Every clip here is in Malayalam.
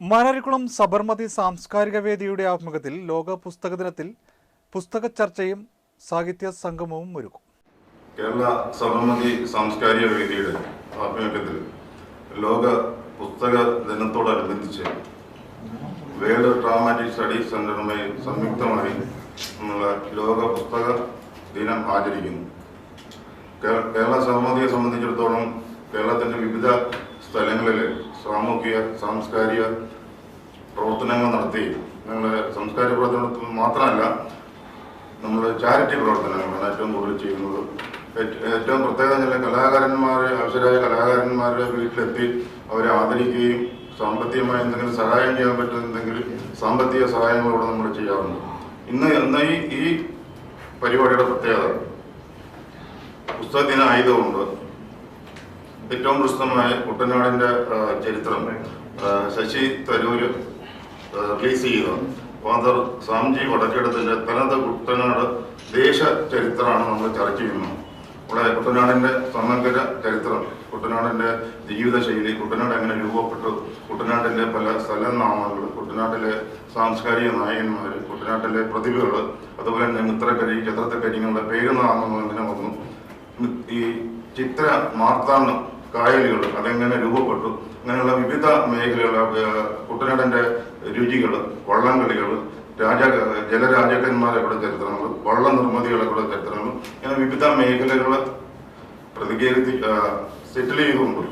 മാരാരിക്കുളം സബർമതി സാംസ്കാരിക വേദിയുടെ ആഭിമുഖ്യത്തിൽ ലോക പുസ്തക ദിനത്തിൽ പുസ്തക ചർച്ചയും സാഹിത്യ സംഗമവും ഒരുക്കും. കേരള സബർമതി സാംസ്കാരിക വേദിയുടെ ആഭിമുഖ്യത്തിൽ ലോക പുസ്തക ദിനത്തോടനുബന്ധിച്ച് വേൾഡ് ഡ്രാമാറ്റിക് സ്റ്റഡീസ് സെന്ററുമായി സംയുക്തമായി നമ്മൾ ലോക പുസ്തക ദിനം ആചരിക്കുന്നു. കേരള സബർമതിയെ സംബന്ധിച്ചിടത്തോളം കേരളത്തിന്റെ വിവിധ സ്ഥലങ്ങളിൽ സാമൂഹിക സാംസ്കാരിക പ്രവർത്തനങ്ങൾ നടത്തി ഞങ്ങളുടെ സാംസ്കാരിക പ്രവർത്തനത്തിൽ മാത്രമല്ല നമ്മൾ ചാരിറ്റി പ്രവർത്തനങ്ങളാണ് ഏറ്റവും കൂടുതൽ ചെയ്യുന്നത്. ഏറ്റവും പ്രത്യേകത ചില അവസരമായ കലാകാരന്മാരുടെ വീട്ടിലെത്തി അവരെ ആദരിക്കുകയും സാമ്പത്തികമായി എന്തെങ്കിലും സഹായം ചെയ്യാൻ പറ്റുന്നെങ്കിൽ സാമ്പത്തിക സഹായങ്ങളോടെ നമ്മൾ ചെയ്യാറുണ്ട്. ഇന്ന് ഈ പരിപാടിയുടെ പ്രത്യേകത പുസ്തക ദിനം ആയതുകൊണ്ട് ഏറ്റവും പ്രസിദ്ധമായ കുട്ടനാടിന്റെ ചരിത്രം ശശി തരൂര് റിലീസ് ചെയ്ത ഫാദർ സാംജി വടക്കേടത്തിന്റെ തനത് കുട്ടനാട് ദേശ ചരിത്രമാണ് നമ്മൾ ചർച്ച ചെയ്യുന്നത്. ഇവിടെ കുട്ടനാടിന്റെ സമഗ്ര ചരിത്രം, കുട്ടനാടിന്റെ ജീവിതശൈലി, കുട്ടനാട് എങ്ങനെ രൂപപ്പെട്ടു, കുട്ടനാട്ടിലെ പല സ്ഥലനാമങ്ങൾ, കുട്ടനാട്ടിലെ സാംസ്കാരിക നായകന്മാർ, കുട്ടനാട്ടിലെ പ്രതിഭകൾ, അതുപോലെ തന്നെ മിത്രക്കരി ചത്രത്തക്കരിങ്ങളുടെ പേരുനാമങ്ങൾ എങ്ങനെ വന്നു, ഈ ചിത്ര മാർത്താണ്ഡം കായലുകൾ അതെങ്ങനെ രൂപപ്പെട്ടു, അങ്ങനെയുള്ള വിവിധ മേഖലകൾ, കുട്ടനാടിന്റെ രുചികൾ, വള്ളംകളികൾ, ജലരാജാക്കന്മാരെ കൂടെ ചരിത്രങ്ങൾ, വള്ള നിർമ്മിതികളെ കൂടെ ചരിത്രങ്ങൾ, ഇങ്ങനെ വിവിധ മേഖലകൾ സെറ്റിൽ ചെയ്തുകൊണ്ട്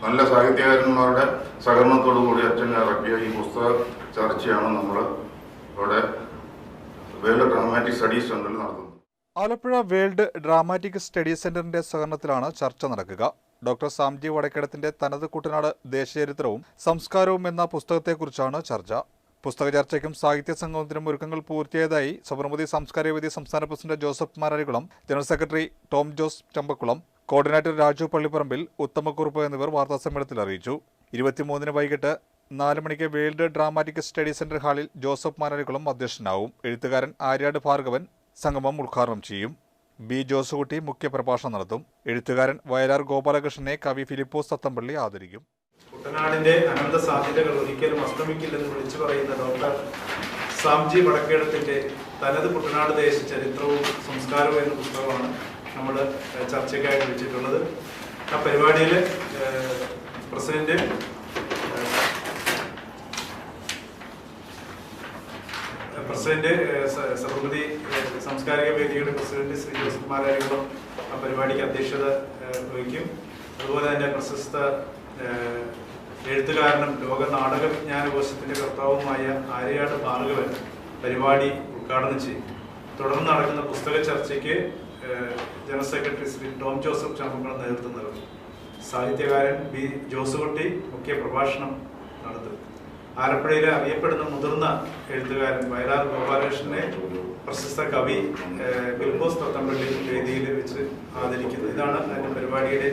നല്ല സാഹിത്യകാരന്മാരുടെ സഹകരണത്തോടു കൂടി അച്ഛൻ ഇറക്കിയ ഈ പുസ്തക ചർച്ചയാണ് നമ്മൾ ഇവിടെ വേൾഡ് ഡ്രാമാറ്റിക് സ്റ്റഡീസ് സെന്ററിൽ നടത്തുന്നത്. ആലപ്പുഴ വേൾഡ് ഡ്രാമാറ്റിക് സ്റ്റഡീസ് സെന്ററിന്റെ സഹകരണത്തിലാണ് ചർച്ച നടക്കുക. ഡോക്ടർ സാംജി വടക്കേടത്തിന്റെ തനത് കുട്ടനാട് ദേശചരിത്രവും സംസ്കാരവും എന്ന പുസ്തകത്തെക്കുറിച്ചാണ് ചർച്ച. പുസ്തക ചർച്ചയ്ക്കും സാഹിത്യ സംഗമത്തിനും ഒരുക്കങ്ങൾ പൂർത്തിയായതായി സബർമതി സാംസ്കാരിക വേദി സംസ്ഥാന president Joseph Mararikkulam, general secretary Tom Jose Champakkulam, coordinator Raju Pallipparambil, Uthamakkuruppu എന്നിവർ വാർത്താസമ്മേളനത്തിൽ അറിയിച്ചു. 23 വൈകിട്ട് 4 മണിക്ക് വേൾഡ് ഡ്രാമാറ്റിക് സ്റ്റഡീസ് സെന്റർ ഹാളിൽ ജോസഫ് മാരാരിക്കുളം അധ്യക്ഷനാവും. എഴുത്തുകാരൻ ആര്യാട് ഭാർഗവൻ സംഗമം ഉദ്ഘാടനം ചെയ്യും. ബി ജോസുകുട്ടി മുഖ്യപ്രഭാഷണം നടത്തും. എഴുത്തുകാരൻ വയലാർ ഗോപാലകൃഷ്ണനെ കവി ഫിലിപ്പോസ് തത്തമ്പള്ളി ആദരിക്കും. കുട്ടനാടിന്റെ അനന്ത സാധ്യതകൾ ഒരിക്കലും അസ്തമിക്കില്ലെന്ന് വിളിച്ചു പറയുന്ന ഡോക്ടർ സാംജി വടക്കേടത്തിന്റെ തനത് കുട്ടനാട് ദേശ ചരിത്രവും സംസ്കാരവും എന്ന പുസ്തകമാണ് നമ്മൾ ചർച്ചയ്ക്കായിട്ട് വെച്ചിട്ടുള്ളത്. ആ പരിപാടിയിൽ പ്രസിഡന്റ് സബർമതി സാംസ്കാരിക വേദിയുടെ പ്രസിഡന്റ് ശ്രീ ജോസഫ് മാരാരിക്കുളം ആ പരിപാടിക്ക് അധ്യക്ഷത വഹിക്കും. അതുപോലെ തന്നെ പ്രശസ്ത എഴുത്തുകാരനും ലോക നാടക വിജ്ഞാനകോശത്തിന്റെ കർത്താവുമായ ആര്യാട് ഭാർഗവൻ പരിപാടി ഉദ്ഘാടനം ചെയ്യും. തുടർന്ന് നടക്കുന്ന പുസ്തക ചർച്ചയ്ക്ക് ജനറൽ സെക്രട്ടറി ശ്രീ ടോം ജോസഫ് ചമ്പക്കുളം നേതൃത്വം നൽകും. സാഹിത്യകാരൻ ബി ജോസുകുട്ടി മുഖ്യ പ്രഭാഷണം നടത്തും. ആലപ്പുഴയിലെ അറിയപ്പെടുന്ന മുതിർന്ന എഴുത്തുകാരൻ വയലാർ ഗോപാലകൃഷ്ണനെ പ്രശസ്ത കവി ഫിലിപ്പോസ് തത്തമ്പള്ളി വേദിയിൽ വെച്ച് ആദരിക്കുന്നത്. ഇതാണ് അതിന്റെ പരിപാടിയുടെ